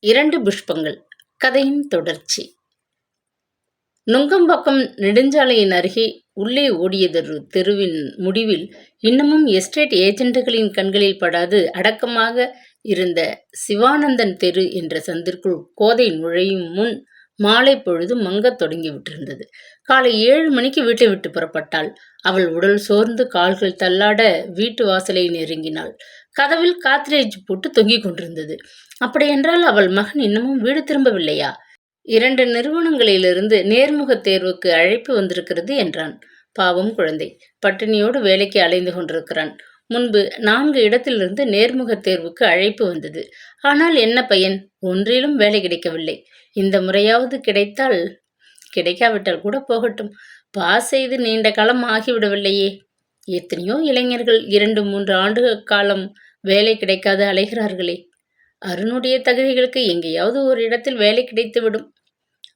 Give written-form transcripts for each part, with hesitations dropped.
2 புஷ்பங்கள் கதையின் தொடர்ச்சி. நுங்கம்பாக்கம் நெடுஞ்சாலையின் அருகே உள்ளே ஓடியதொரு தெருவின் முடிவில் இன்னமும் எஸ்டேட் ஏஜென்ட்டுகளின் கண்களில் படாது அடக்கமாக இருந்த சிவானந்தன் தெரு என்ற சந்திற்குள் கோதை நுழையும் முன் மாலை பொழுது மங்கத் தொடங்கிவிட்டிருந்தது. காலை 7 மணிக்கு வீட்டை விட்டு புறப்பட்டாள். அவள் உடல் சோர்ந்து கால்கள் தள்ளாட வீட்டு வாசலை நெருங்கினாள். கதவில் காத்ரேஜ் போட்டு தொங்கிக் கொண்டிருந்தது. அப்படியென்றால் அவள் மகன் இன்னமும் வீடு திரும்பவில்லையா? 2 நிறுவனங்களிலிருந்து நேர்முக தேர்வுக்கு அழைப்பு வந்திருக்கிறது என்றான். பாவம் குழந்தை, பட்டினியோடு வேலைக்கு அலைந்து கொண்டிருக்கிறான். முன்பு 4 இடத்திலிருந்து நேர்முக தேர்வுக்கு அழைப்பு வந்தது. ஆனால் என்ன பயன்? ஒன்றிலும் வேலை கிடைக்கவில்லை. இந்த முறையாவது கிடைத்தால், கிடைக்காவிட்டால் கூட போகட்டும். பாஸ் செய்து நீண்ட காலம் ஆகிவிடவில்லையே. எத்தனையோ இளைஞர்கள் 2-3 ஆண்டு காலம் வேலை கிடைக்காது அலைகிறார்களே. அருணுடைய தகுதிகளுக்கு எங்கேயாவது ஒரு இடத்தில் வேலை கிடைத்துவிடும்.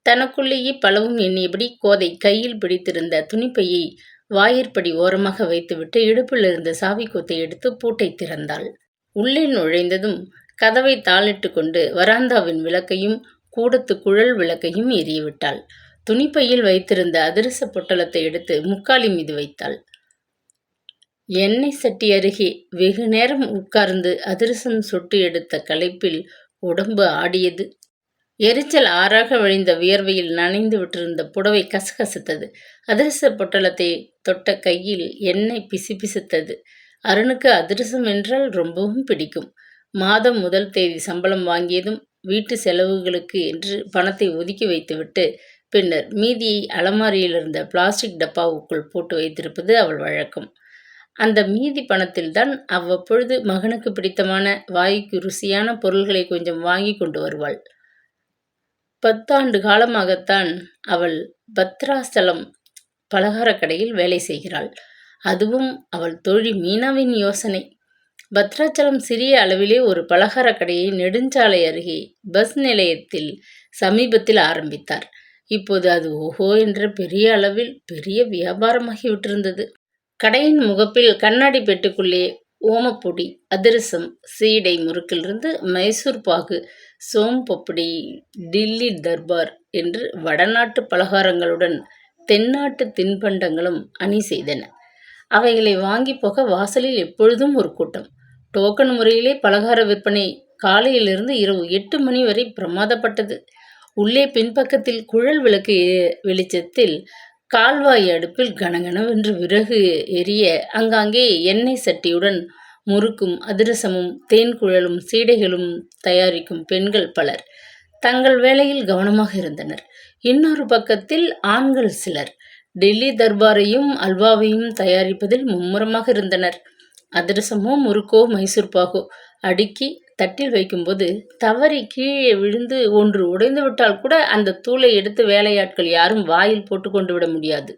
தனக்குள்ளேயே பலவும் எண்ணியபடி கோதை கையில் பிடித்திருந்த துணிப்பையை வாயிற்படி ஓரமாக வைத்துவிட்டு இடுப்பில் இருந்த சாவிக்கொத்தை எடுத்து பூட்டை திறந்தாள். உள்ளே நுழைந்ததும் கதவை தாளிட்டு கொண்டு வராந்தாவின் விளக்கையும் கூடத்து குழல் விளக்கையும் எரியவிட்டாள். துணிப்பையில் வைத்திருந்த அதிரச பொட்டலத்தை எடுத்து முக்காலி மீது வைத்தாள். எண்ணெய் சட்டி அருகே வெகு நேரம் உட்கார்ந்து அதிரசம் சொட்டு எடுத்த களைப்பில் உடம்பு ஆடியது. எரிச்சல் ஆறாக வழிந்த வியர்வையில் நனைந்து விட்டிருந்த புடவை கசகசத்தது. அதிரச பொட்டலத்தை தொட்ட கையில் எண்ணெய் பிசுபிசுத்தது. அருணுக்கு அதிரசம் என்றால் ரொம்பவும் பிடிக்கும். மாதம் 1 தேதி சம்பளம் வாங்கியதும் வீட்டு செலவுகளுக்கு என்று பணத்தை ஒதுக்கி வைத்துவிட்டு பின்னர் மீதியை அலமாரியில் இருந்த பிளாஸ்டிக் டப்பாவுக்குள் போட்டு வைத்திருப்பது அவள் வழக்கம். அந்த மீதி பணத்தில்தான் அவ்வப்பொழுது மகனுக்கு பிடித்தமான வாய்க்கு ருசியான பொருள்களை கொஞ்சம் வாங்கி கொண்டு வருவாள். 10 ஆண்டு காலமாகத்தான் அவள் பத்ராசலம் பலகாரக் கடையில் வேலை செய்கிறாள். அதுவும் அவள் தோழி மீனாவின் யோசனை. பத்ராச்சலம் சிறிய அளவிலே ஒரு பலகாரக் கடையை நெடுஞ்சாலை அருகே பஸ் நிலையத்தில் சமீபத்தில் ஆரம்பித்தார். இப்போது அது ஓஹோ என்ற பெரிய அளவில் பெரிய வியாபாரமாகிவிட்டிருந்தது. கடையின் முகப்பில் கண்ணாடி பெட்டுக்குள்ளே ஓமப்பொடி, அதிரசம், சீடை முறுக்கிலிருந்து மைசூர் பாகு, சோம்பப்படி, டில்லி தர்பார் என்று வடநாட்டு பலகாரங்களுடன் தென்னாட்டு தின்பண்டங்களும் அணி செய்தன. அவைகளை வாங்கி போக வாசலில் எப்பொழுதும் ஒரு கூட்டம். டோக்கன் முறையிலே பலகார விற்பனை காலையிலிருந்து இரவு 8 மணி வரை பிரமாதப்பட்டது. உள்ளே பின்பக்கத்தில் குழல் விளக்கு வெளிச்சத்தில் கால்வாய் அடுப்பில் கனகனவென்று விறகு எரிய அங்காங்கே எண்ணெய் சட்டியுடன் முறுக்கும் அதிரசமும் தேன்குழலும் சீடைகளும் தயாரிக்கும் பெண்கள் பலர் தங்கள் வேலையில் கவனமாக இருந்தனர். இன்னொரு பக்கத்தில் ஆண்கள் சிலர் டெல்லி தர்பாரையும் அல்வாவையும் தயாரிப்பதில் மும்முரமாக இருந்தனர். அதிரசமோ முறுக்கோ மைசூர் பாகோ அடுக்கி தட்டில் வைக்கும்போது தவறி கீழே விழுந்து ஒன்று உடைந்து விட்டால் கூட அந்த தூளை எடுத்து வேலையாட்கள் யாரும் வாயில் போட்டு கொண்டு விட முடியாது.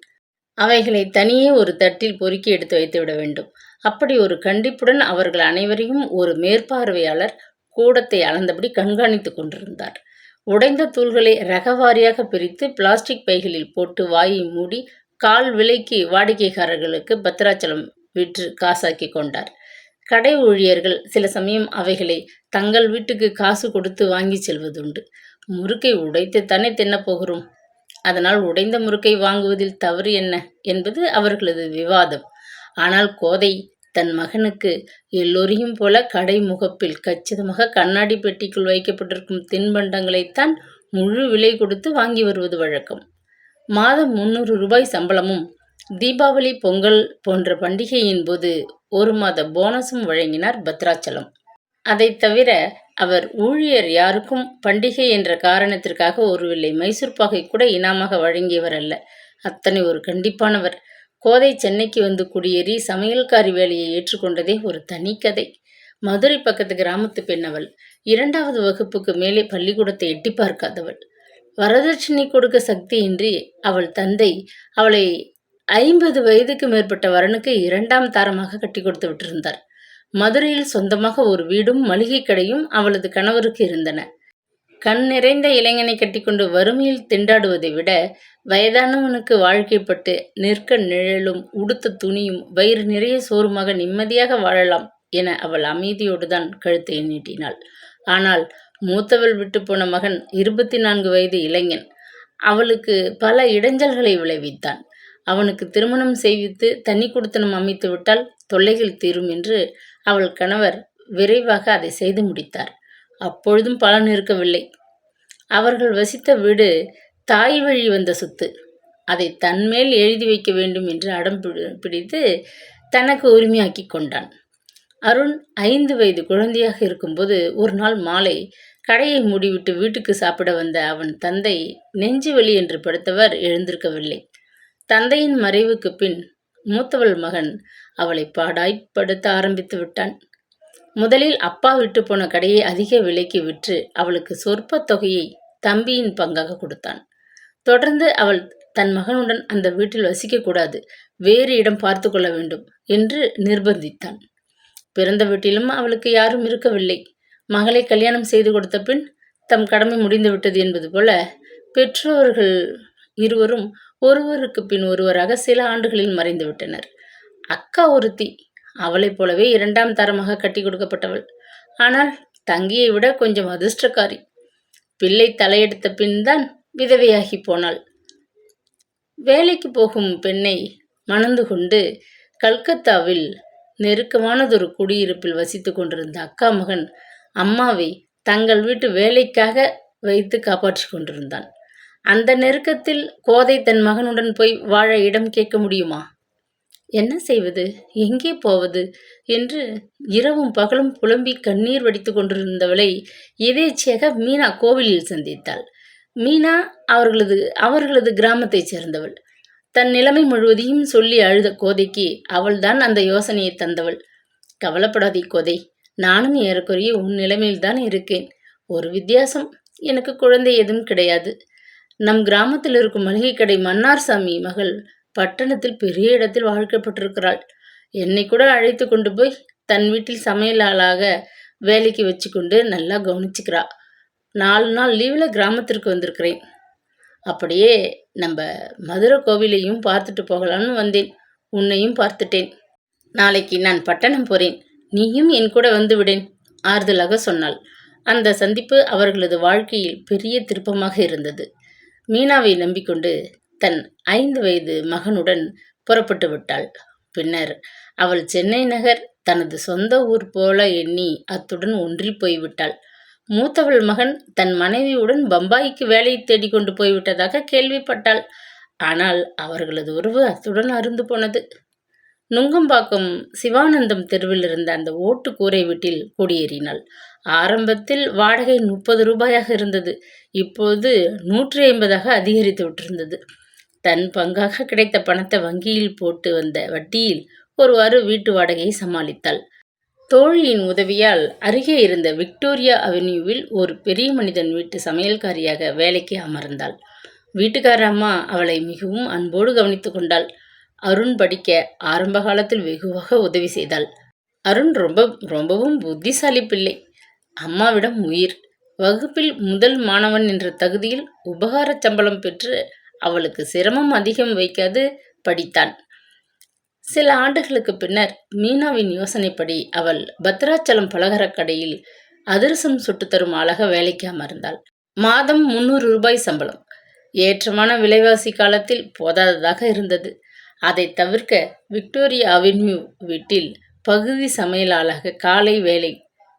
அவைகளை தனியே ஒரு தட்டில் பொறுக்கி எடுத்து வைத்து விட வேண்டும். அப்படி ஒரு கண்டிப்புடன் அவர்கள் அனைவரையும் ஒரு மேற்பார்வையாளர் கூடத்தை அளந்தபடி கண்காணித்து கொண்டிருந்தார். உடைந்த தூள்களை ரகவாரியாக பிரித்து பிளாஸ்டிக் பைகளில் போட்டு வாயை மூடி கால் விலைக்கு வாடிக்கைக்காரர்களுக்கு பத்ராச்சலம் விற்று காசாக்கி கொண்டார். கடை ஊழியர்கள் சில சமயம் அவைகளை தங்கள் வீட்டுக்கு காசு கொடுத்து வாங்கி செல்வதுண்டு. முறுக்கை உடைத்துத்தானே தின்னப்போகிறோம், அதனால் உடைந்த முறுக்கை வாங்குவதில் தவறு என்ன என்பது அவர்களது விவாதம். ஆனால் கோதை தன் மகனுக்கு எல்லோரையும் போல கடை முகப்பில் கச்சிதமாக கண்ணாடி பெட்டிக்குள் வைக்கப்பட்டிருக்கும் தின்பண்டங்களைத்தான் முழு விலை கொடுத்து வாங்கி வருவது வழக்கம். மாதம் 300 ரூபாய் சம்பளமும் தீபாவளி, பொங்கல் போன்ற பண்டிகையின் போது 1 மாத போனஸும் வழங்கினார் பத்ராச்சலம். அதை தவிர அவர் ஊழியர் யாருக்கும் பண்டிகை என்ற காரணத்திற்காக ஒருவேளை மைசூர் பாகை கூட இனாமாக வழங்கியவர் அல்ல. அத்தனை ஒரு கண்டிப்பானவர். கோதை சென்னைக்கு வந்து குடியேறி சமையல்காரி வேலையை ஏற்றுக்கொண்டதே ஒரு தனி கதை. மதுரை பக்கத்து கிராமத்து பெண் அவள். 2வது வகுப்புக்கு மேலே பள்ளிக்கூடத்தை எட்டி பார்க்காதவள். வரதட்சணை கொடுக்க சக்தியின்றி அவள் தந்தை அவளை 50 வயதுக்கு மேற்பட்ட வரனுக்கு 2ஆம் தாரமாக கட்டி கொடுத்து விட்டிருந்தார். மதுரையில் சொந்தமாக ஒரு வீடும் மளிகை கடையும் அவளது கணவருக்கு இருந்தன. கண் நிறைந்த இளைஞனை கட்டிக்கொண்டு வறுமையில் திண்டாடுவதை விட வயதானவனுக்கு வாழ்க்கைப்பட்டு நிற்க நிழலும் உடுத்த துணியும் வயிறு நிறைய சோறுமாக நிம்மதியாக வாழலாம் என அவள் அமைதியோடுதான் கழுத்தை நீட்டினாள். ஆனால் மூத்தவள் விட்டு போன மகன் 24 வயது இளைஞன். அவளுக்கு பல இடைஞ்சல்களை விளைவித்தான். அவனுக்கு திருமணம் செய்வித்து தனி குடித்தனம் அமைத்து விட்டால் தொல்லைகள் தீரும் என்று அவள் கணவர் விரைவாக அதை செய்து முடித்தார். அப்பொழுதும் பலன் இருக்கவில்லை. அவர்கள் வசித்த வீடு தாய் வழி வந்த சொத்து. அதை தன்மேல் எழுதி வைக்க வேண்டும் என்று அடம் பிடித்து தனக்கு உரிமையாக்கி கொண்டான். அருண் 5 வயது குழந்தையாக இருக்கும்போது ஒரு நாள் மாலை கடையை மூடிவிட்டு வீட்டுக்கு சாப்பிட வந்த அவன் தந்தை நெஞ்சு வலி என்று படுத்தவர் எழுந்திருக்கவில்லை. தந்தையின் மறைவுக்கு பின் மூத்தவள் மகன் அவளை பாடாய்ப்படுத்த ஆரம்பித்து விட்டான். முதலில் அப்பா விட்டு போன கடையை அதிக விலைக்கு விற்று அவளுக்கு சொற்ப தொகையை தம்பியின் பங்காக கொடுத்தான். தொடர்ந்து அவள் தன் மகனுடன் அந்த வீட்டில் வசிக்கக்கூடாது, வேறு இடம் பார்த்து கொள்ள வேண்டும் என்று நிர்பந்தித்தான். பிறந்த வீட்டிலும் அவளுக்கு யாரும் இருக்கவில்லை. மகளை கல்யாணம் செய்து கொடுத்த பின் தம் கடமை முடிந்துவிட்டது என்பது போல பெற்றோர்கள் இருவரும் ஒருவருக்கு பின் ஒருவராக சில ஆண்டுகளில் மறைந்து விட்டனர். அக்கா ஒருத்தி அவளைப் போலவே 2ஆம் தரமாக கட்டி கொடுக்கப்பட்டவள். ஆனால் தங்கியை விட கொஞ்சம் அதிர்ஷ்டக்காரி. பிள்ளை தலையெடுத்த பின் தான் விதவையாகி போனாள். வேலைக்கு போகும் பெண்ணை மணந்து கொண்டு கல்கத்தாவில் நெருக்கமானதொரு குடியிருப்பில் வசித்து கொண்டிருந்த அக்கா மகன் அம்மாவை தங்கள் வீட்டு வேலைக்காக வைத்து காப்பாற்றி கொண்டிருந்தான். அந்த நெருக்கத்தில் கோதை தன் மகனுடன் போய் வாழ இடம் கேட்க முடியுமா? என்ன செய்வது, எங்கே போவது என்று இரவும் பகலும் புலம்பி கண்ணீர் வடித்து கொண்டிருந்தவளை எதேச்சையாக மீனா கோவிலில் சந்தித்தாள். மீனா அவர்களது கிராமத்தைச் சேர்ந்தவள். தன் நிலைமை முழுவதையும் சொல்லி அழுத கோதைக்கு அவள்தான் அந்த யோசனையை தந்தவள். கவலைப்படாதே கோதை, நானும் ஏறக்குறைய உன் நிலைமையில்தான் இருக்கேன். ஒரு வித்தியாசம், எனக்கு குழந்தை எதுவும் கிடையாது. நம் கிராமத்தில் இருக்கும் மளிகை கடை மன்னார்சாமி மகள் பட்டணத்தில் பெரிய இடத்தில் வாழ்க்கப்பட்டிருக்கிறாள். என்னை கூட அழைத்து கொண்டு போய் தன் வீட்டில் சமையலாளாக வேலைக்கு வச்சு கொண்டு நல்லா கவனிச்சுக்கிறா. 4 நாள் லீவில் கிராமத்திற்கு வந்திருக்கிறேன். அப்படியே நம்ம மதுரை கோவிலையும் பார்த்துட்டு போகலான்னு வந்தேன். உன்னையும் பார்த்துட்டேன். நாளைக்கு நான் பட்டணம் போகிறேன், நீயும் என் கூட வந்து விடேன் ஆறுதலாக சொன்னாள். அந்த சந்திப்பு அவர்களது வாழ்க்கையில் பெரிய திருப்பமாக இருந்தது. மீனாவை நம்பிக்கொண்டு தன் 5 வயது மகனுடன் புறப்பட்டு விட்டாள். பின்னர் அவள் சென்னை நகர் தனது சொந்த ஊர் போல எண்ணி அத்துடன் ஒன்றி போய்விட்டாள். மூத்தவள் மகன் தன் மனைவியுடன் பம்பாய்க்கு வேலை தேடிக்கொண்டு போய்விட்டதாக கேள்விப்பட்டாள். ஆனால் அவர்களது உறவு அத்துடன் அருந்து போனது. நுங்கம்பாக்கம் சிவானந்தம் தெருவில் இருந்த அந்த ஓட்டு கூரை வீட்டில் குடியேறினாள். ஆரம்பத்தில் வாடகை 30 ரூபாயாக இருந்தது. இப்போது 150ஆக அதிகரித்து விட்டிருந்தது. தன் பங்காக கிடைத்த பணத்தை வங்கியில் போட்டு வந்த வட்டியில் ஒருவாறு வீட்டு வாடகையை சமாளித்தாள். தோழியின் உதவியால் அருகே இருந்த விக்டோரியா அவென்யூவில் ஒரு பெரிய மனிதன் வீட்டு சமையல்காரியாக வேலைக்கு அமர்ந்தாள். வீட்டுக்கார அம்மா அவளை மிகவும் அன்போடு கவனித்து கொண்டாள். அருண் படிக்க ஆரம்ப காலத்தில் வெகுவாக உதவி செய்தாள். அருண் ரொம்பவும் புத்திசாலி பிள்ளை. அம்மாவிடம் உயிர். வகுப்பில் முதல் மாணவன் என்ற தகுதியில் உபகார சம்பளம் பெற்று அவளுக்கு சிரமம் அதிகம் வைக்காது படித்தான். சில ஆண்டுகளுக்கு பின்னர் மீனாவின் யோசனைப்படி அவள் பத்ராச்சலம் பலகாரக் கடையில் அதிரசம் சுட்டு தரும் ஆளாக வேலைக்கு அமர்ந்தாள். மாதம் 300 ரூபாய் சம்பளம். ஏற்றமான விலைவாசி காலத்தில் போதாததாக இருந்தது. அதை தவிர்க்க விக்டோரியா அவென்யூ வீட்டில் பகுதி சமையலாளாக காலை வேலை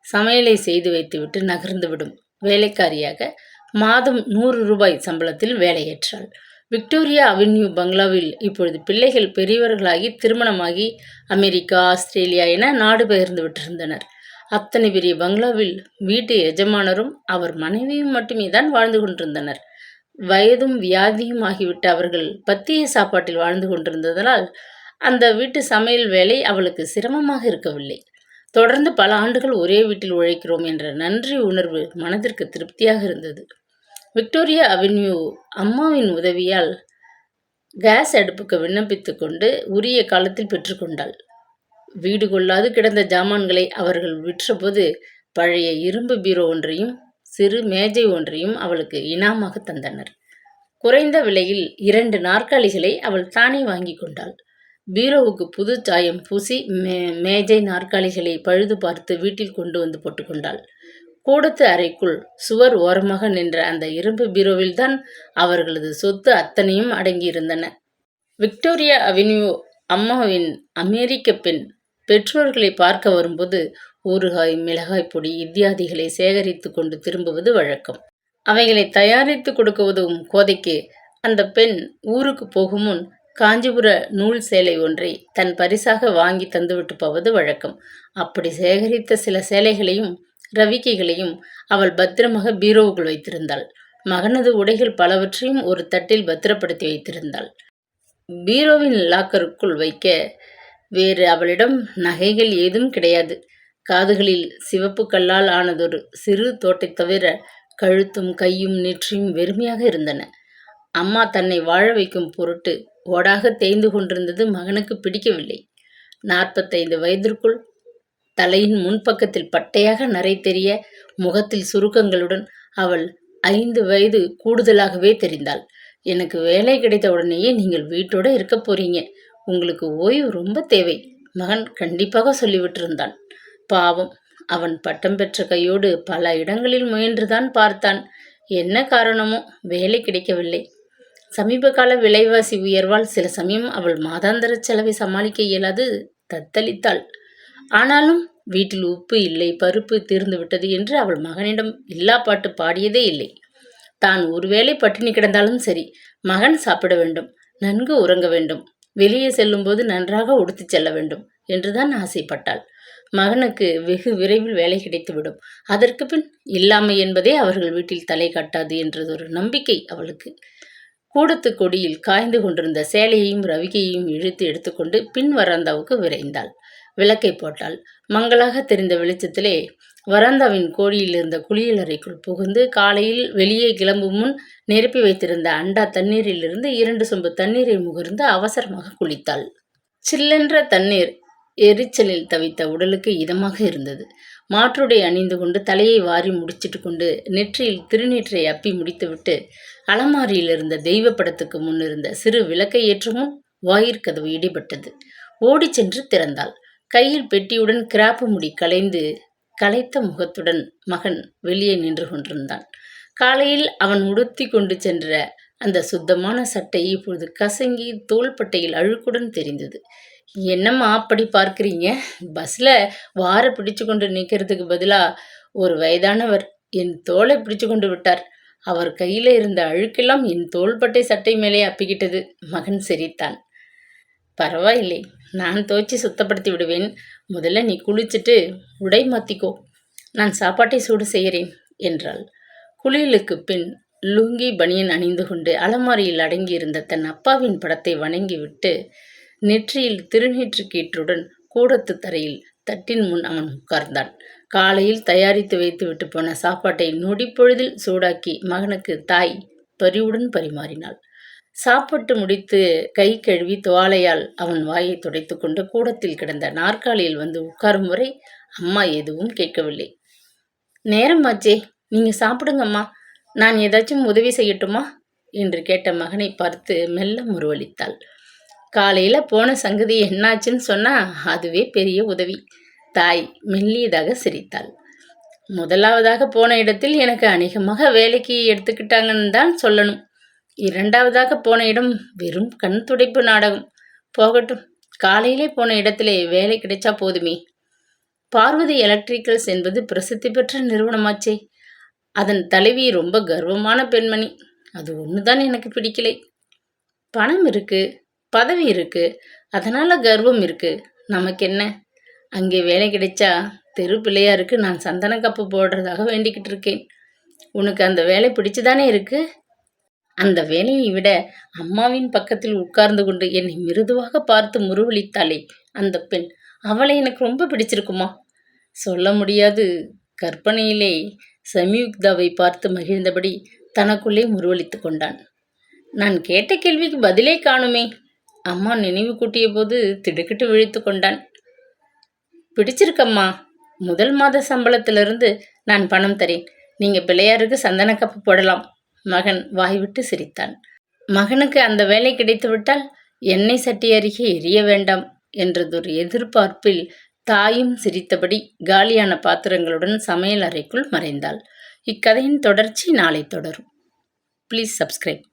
சமையலை செய்து வைத்துவிட்டு நகர்ந்துவிடும் வேலைக்காரியாக மாதம் 100 ரூபாய் சம்பளத்தில் வேலையேற்றாள். விக்டோரியா அவென்யூ பங்களாவில் இப்பொழுது பிள்ளைகள் பெரியவர்களாகி திருமணமாகி அமெரிக்கா, ஆஸ்திரேலியா என நாடு பெயர்ந்து விட்டிருந்தனர். அத்தனை பெரிய பங்களாவில் வீட்டு எஜமானரும் அவர் மனைவியும் மட்டுமே தான் வாழ்ந்து கொண்டிருந்தனர். வயதும் வியாதியும் ஆகிவிட்ட அவர்கள் பத்திய சாப்பாட்டில் வாழ்ந்து கொண்டிருந்ததனால் அந்த வீட்டு சமையல் வேலை அவளுக்கு சிரமமாக இருக்கவில்லை. தொடர்ந்து பல ஆண்டுகள் ஒரே வீட்டில் உழைக்கிறோம் என்ற நன்றி உணர்வு மனதிற்கு திருப்தியாக இருந்தது. விக்டோரியா அவென்யூ அம்மாவின் உதவியால் கேஸ் அடுப்புக்கு விண்ணப்பித்து கொண்டு உரிய காலத்தில் பெற்றுக்கொண்டாள். வீடு கொள்ளாது கிடந்த ஜாமான்களை அவர்கள் விற்றபோது பழைய இரும்பு பீரோ ஒன்றையும் சிறு மேஜை ஒன்றையும் அவளுக்கு இனாமாக தந்தனர். குறைந்த விலையில் 2 நாற்காலிகளை அவள் தானே வாங்கி கொண்டாள். பீரோவுக்கு புது சாயம் பூசி மேஜை நாற்காலிகளை பழுது பார்த்து வீட்டில் கொண்டு வந்து போட்டுக்கொண்டாள். கூடத்து அறைக்குள் சுவர் ஓரமாக நின்ற அந்த இரும்பு பீரோவில்தான் அவர்களது சொத்து அத்தனையும் அடங்கியிருந்தன. விக்டோரியா அவென்யூ அம்மாவின் அமெரிக்க பெண் பெற்றோர்களை பார்க்க வரும்போது ஊறுகாய், மிளகாய் பொடி இத்தியாதிகளை சேகரித்து கொண்டு திரும்புவது வழக்கம். அவைகளை தயாரித்து கொடுக்க உதவும் கோதைக்கு அந்த பெண் ஊருக்கு போகும் முன் காஞ்சிபுர நூல் சேலை ஒன்றை தன் பரிசாக வாங்கி தந்துவிட்டு போவது வழக்கம். அப்படி சேகரித்த சில சேலைகளையும் ரவிக்கைகளையும் அவள் பத்திரமாக பீரோவுக்குள் வைத்திருந்தாள். மகனது உடைகள் பலவற்றையும் ஒரு தட்டில் பத்திரப்படுத்தி வைத்திருந்தாள். பீரோவின் லாக்கருக்குள் வைக்க வேறு அவளிடம் நகைகள் ஏதும் கிடையாது. காதுகளில் சிவப்பு கல்லால் ஆனதொரு சிறு தோட்டை தவிர கழுத்தும் கையும் நெற்றியும் வெறுமையாக இருந்தன. அம்மா தன்னை வாழ வைக்கும் பொருட்டு ஓடாக தேய்ந்து கொண்டிருந்தது மகனுக்கு பிடிக்கவில்லை. 45 வயதிற்குள் தலையின் முன்பக்கத்தில் பட்டையாக நரை தெரிய, முகத்தில் சுருக்கங்களுடன் அவள் 5 வயது கூடுதலாகவே தெரிந்தாள். எனக்கு வேலை கிடைத்த உடனேயே நீங்கள் வீட்டோட இருக்க போறீங்க, உங்களுக்கு ஓய்வு ரொம்ப தேவை, மகன் கண்டிப்பாக சொல்லிவிட்டிருந்தான். பாவம், அவன் பட்டம் பெற்ற கையோடு பல இடங்களில் முயன்றுதான் பார்த்தான். என்ன காரணமோ வேலை கிடைக்கவில்லை. சமீப கால விலைவாசி உயர்வால் சில சமயம் அவள் மாதாந்திர செலவை சமாளிக்க இயலாது தத்தளித்தாள். ஆனாலும் வீட்டில் உப்பு இல்லை, பருப்பு தீர்ந்து விட்டது என்று அவள் மகனிடம் இல்லா பாட்டு பாடியதே இல்லை. தான் ஒருவேளை பட்டினி கிடந்தாலும் சரி, மகன் சாப்பிட வேண்டும், நன்கு உறங்க வேண்டும், வெளியே செல்லும்போது நன்றாக உடுத்திச் செல்ல வேண்டும் என்றுதான் ஆசைப்பட்டாள். மகனுக்கு வெகு விரைவில் வேலை கிடைத்துவிடும், அதற்கு பின் இல்லாமை என்பதே அவர்கள் வீட்டில் தலை காட்டாது என்றதொரு நம்பிக்கை அவளுக்கு. கூடத்து கொடியில் காய்ந்து கொண்டிருந்த சேலையையும் ரவிகையையும் இழுத்து எடுத்துக்கொண்டு பின் வராந்தாவுக்கு விரைந்தாள். விளக்கை போட்டாள். மங்களாக தெரிந்த வெளிச்சத்திலே வராந்தாவின் கோடியில் இருந்த குளியலறைக்குள் புகுந்து காலையில் வெளியே கிளம்பும் முன் நிரப்பி வைத்திருந்த அண்டா தண்ணீரிலிருந்து 2 சொம்பு தண்ணீரை முகர்ந்து அவசரமாக குளித்தாள். சில்லென்ற தண்ணீர் எரிச்சலில் தவித்த உடலுக்கு இதமாக இருந்தது. மாற்றுடை அணிந்து கொண்டு தலையை வாரி முடிச்சிட்டு கொண்டு நெற்றியில் திருநீற்றை அப்பி முடித்துவிட்டு அலமாரியில் இருந்த தெய்வ படத்துக்கு முன்னிருந்த சிறு விளக்கை ஏற்றும் முன் வாயிற்கதவு இடிபட்டது. ஓடி சென்று திறந்தாள். கையில் பெட்டியுடன் கிராப்பு முடி கலைந்து களைத்த முகத்துடன் மகன் வெளியே நின்று கொண்டிருந்தான். காலையில் அவன் உடுத்தி கொண்டு சென்ற அந்த சுத்தமான சட்டை இப்பொழுது கசங்கி தோள்பட்டையில் அழுக்குடன் தெரிந்தது. என்னம்மா அப்படி பார்க்குறீங்க? பஸ்ஸில் வார பிடிச்சு கொண்டு நிற்கிறதுக்கு பதிலாக ஒரு வயதானவர் என் தோலை பிடிச்சு கொண்டு விட்டார். அவர் கையில் இருந்த அழுக்கெல்லாம் என் தோள்பட்டை சட்டை மேலே அப்பிக்கிட்டது. மகன் சிரித்தான். பரவாயில்லை, நான் துவைச்சி சுத்தப்படுத்தி விடுவேன். முதல்ல நீ குளிச்சுட்டு உடை மாற்றிக்கோ, நான் சாப்பாட்டை சூடு செய்கிறேன் என்றாள். குளியலுக்கு பின் லுங்கி பனியன் அணிந்து கொண்டு அலமாரியில் அடங்கியிருந்த தன் அப்பாவின் படத்தை வணங்கிவிட்டு நெற்றியில் திருநீற்று கீற்றுடன் கூடத்து தரையில் தட்டின் முன் அவன் உட்கார்ந்தான். காலையில் தயாரித்து வைத்து விட்டு போன சாப்பாட்டை நொடிப்பொழுதில் சூடாக்கி மகனுக்கு தாய் பரிவுடன் பரிமாறினாள். சாப்பிட்டு முடித்து கை கழுவி துவாலையால் அவன் வாயை துடைத்து கொண்டு கூடத்தில் கிடந்த நாற்காலியில் வந்து உட்காரும் வரை அம்மா எதுவும் கேட்கவில்லை. நேரமாச்சே, நீங்க சாப்பிடுங்கம்மா, நான் ஏதாச்சும் உதவி செய்யட்டுமா என்று கேட்ட மகனை பார்த்து மெல்ல முருவளித்தாள். காலையில போன சங்கதி என்னாச்சுன்னு சொன்னா அதுவே பெரிய உதவி. தாய் மெல்லியதாக சிரித்தாள். முதலாவதாக போன இடத்தில் எனக்கு அநேகமாக வேலைக்கு எடுத்துக்கிட்டாங்கன்னு தான் சொல்லணும். 2வதாக போன இடம் வெறும் கண் துடைப்பு நாடகம். போகட்டும், காலையிலே போன இடத்திலே வேலை கிடைச்சா போதுமே. பார்வதி எலக்ட்ரிக்கல்ஸ் என்பது பிரசித்தி பெற்ற நிறுவனமாச்சே. அதன் தலைவி ரொம்ப கர்வமான பெண்மணி. அது ஒன்றுதான் எனக்கு பிடிக்கலை. பணம் இருக்கு, பதவி இருக்கு, அதனால கர்வம் இருக்கு. நமக்கு என்ன? அங்கே வேலை கிடைச்சா தெரு பிள்ளையாருக்கு நான் சந்தன கப்பு போடுறதாக வேண்டிக்கிட்டு இருக்கேன். உனக்கு அந்த வேலை பிடிச்சுதானே இருக்கு? அந்த வேலையை விட அம்மாவின் பக்கத்தில் உட்கார்ந்து கொண்டு என்னை மிருதுவாக பார்த்து முருவளித்தாளே அந்த பெண், அவளை எனக்கு ரொம்ப பிடிச்சிருக்குமா? சொல்ல முடியாது. கற்பனையிலே சம்யுக்தாவை பார்த்து மகிழ்ந்தபடி தனக்குள்ளே முருவளித்து கொண்டான். நான் கேட்ட கேள்விக்கு பதிலே காணுமே. அம்மா நினைவு கூட்டிய போது திடுக்கிட்டு விழித்து கொண்டான். பிடிச்சிருக்கம்மா. முதல் மாத சம்பளத்திலிருந்து நான் பணம் தரேன். நீங்க பிள்ளையாருக்கு சந்தன கப்பு போடலாம். மகன் வாய்விட்டு சிரித்தான். மகனுக்கு அந்த வேலை கிடைத்துவிட்டால் எண்ணெய் சட்டி அருகே எரிய வேண்டாம் என்றதொரு எதிர்பார்ப்பில் தாயும் சிரித்தபடி காலியான பாத்திரங்களுடன் சமையல் அறைக்குள் மறைந்தாள். இக்கதையின் தொடர்ச்சி நாளை தொடரும். Please subscribe.